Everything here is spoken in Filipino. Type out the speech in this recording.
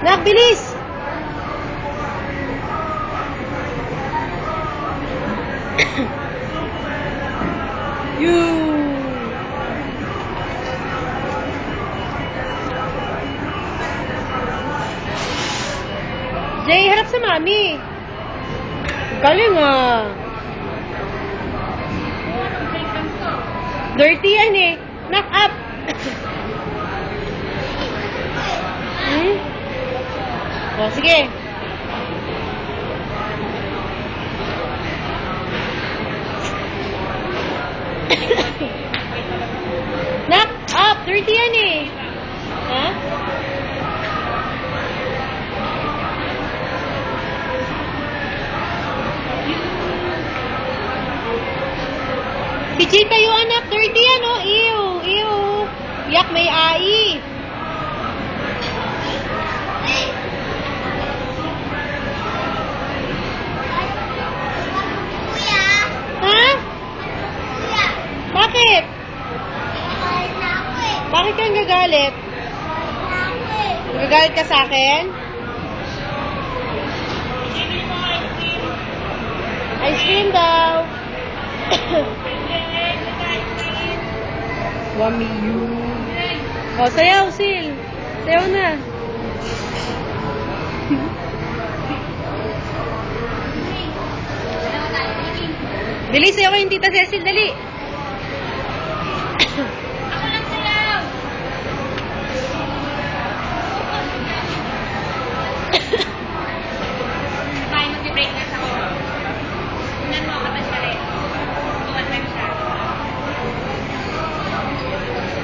Nak, bilis! You! Jay, harap sa mami. Galing ah. Dirty yan eh. Knock up. O, sige. Knock up. Dirty yan eh. Ha? Si Chita yung anak. Dirty yan oh. Ew. Ew. Yak, may ai. Bakit? Bakit ka nagagalit? Nagagalit ka sa akin? Ice cream daw. Wamiyu. O, sayaw, Sil. Sayaw na. Dali, sayaw kayong Tita Cecil, dali.